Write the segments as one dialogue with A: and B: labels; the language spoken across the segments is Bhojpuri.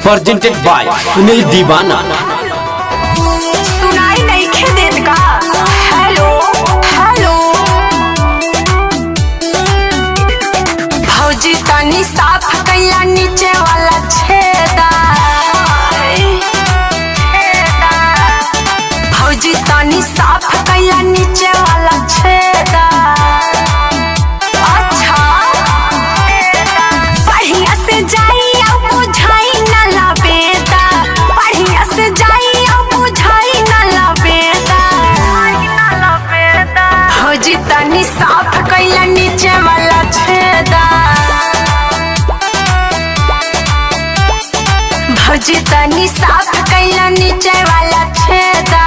A: प्रेजेंटेड बाय सुनील दीवाना।
B: सुनाई नहीं खे देत का। हेलो हेलो भौजी तनी साफ कैला नीचे वाला छेदा। भौजी तनी साफ कैला नीचे वाला छेदा। अच्छा बढ़िया से जाई अब बुझाई न लबेदा। बढ़िया से जाई अब बुझाई न लबेदा। भौजी तनी साफ कैला नीचे वाला छेदा। भौजी तनी साफ कैला नीचे वाला छेदा।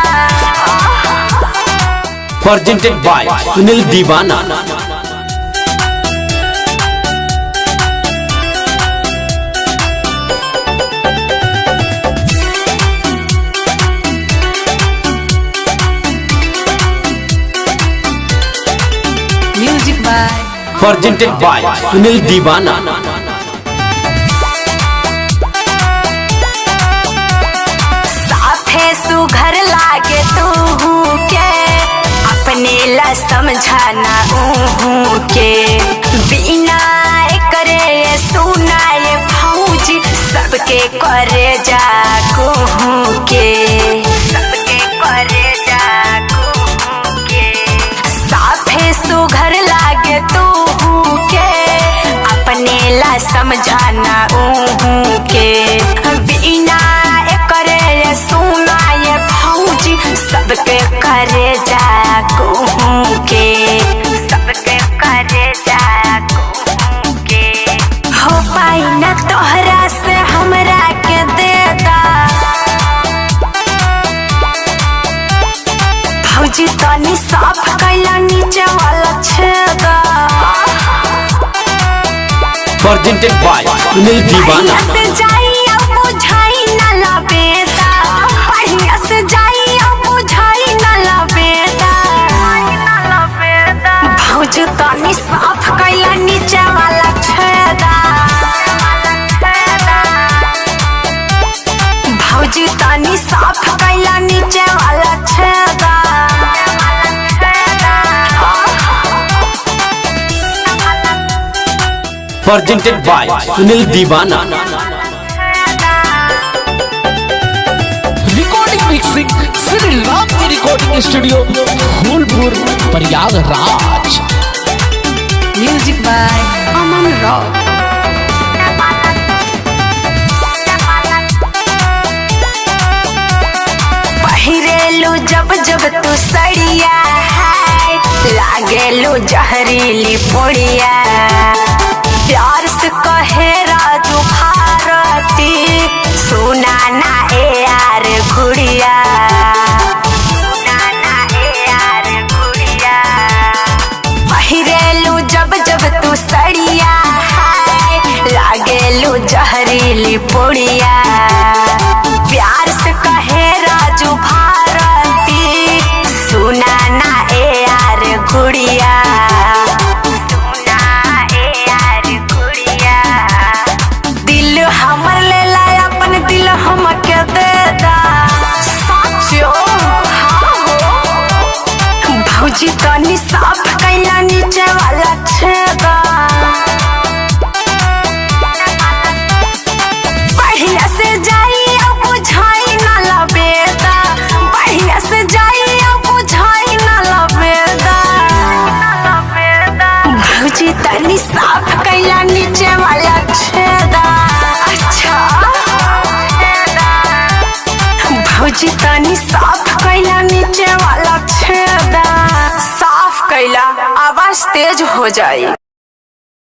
A: Presented by Sunil Deewana.
B: Music by
A: presented by Sunil Deewana.
B: साफे सुघर लागे तू के अपने ला समझाना के बिना करे सुना ये भौजी सबके करे जा के। सबके करे जा के साफे सुघर लागे तू के अपने ला समझाना के बिना करे सुना ये भौजी सबके करे जा के। सबके करे जा के हो पाई न तोहरा से हमरा के देदा। भौजी तनी साफ कैला नीचे वाला छेदा।
A: प्रेजेंटेड बाय सुनील दीवाना।
B: बढ़िया से जाई अब बुझाई न लबेदा। बढ़िया से जाई अब बुझाई न लबेदा। भौजी तनी साफ कैला नीचे वाला छेदा। भौजी तनी साफ कैला नीचे वाला छेदा।
A: प्रेजेंटेड बाय सुनील दीवाना।
C: रिकॉर्डिंग मिक्सिंग श्री राम की recording studio Phulpur Prayagraj.
B: Music by Aman Rock. पहिरेलू जब जब तू सड़िया है लागेलू जहरीली पुड़िया। प्यार से कहे राजू भारती सुना ना ए यार गुड़िया। सुना ना ए यार गुड़िया पहिरेलू जब जब तू सड़िया है लागेलू जहरीली पुड़िया। प्यार से कहे राजू भारती सुना ना ए यार गुड़िया। सुना ए यार गुड़िया दिल हमर ले ला अपन दिल हमके दे दा। साचो हाँ हो भौजी तनी साफ कैला नीचे वाला छेदा। बढ़िया से जाई अब बुझाई न लबेदा। बढ़िया से जाई अब बुझाई न लबेदा। भौजी तनी साफ कैला नीचे वाला छेदा। अच्छा भौजी तनी साफ कैला नीचे वाला छेदा। साफ कैला आवाज तेज हो जाई।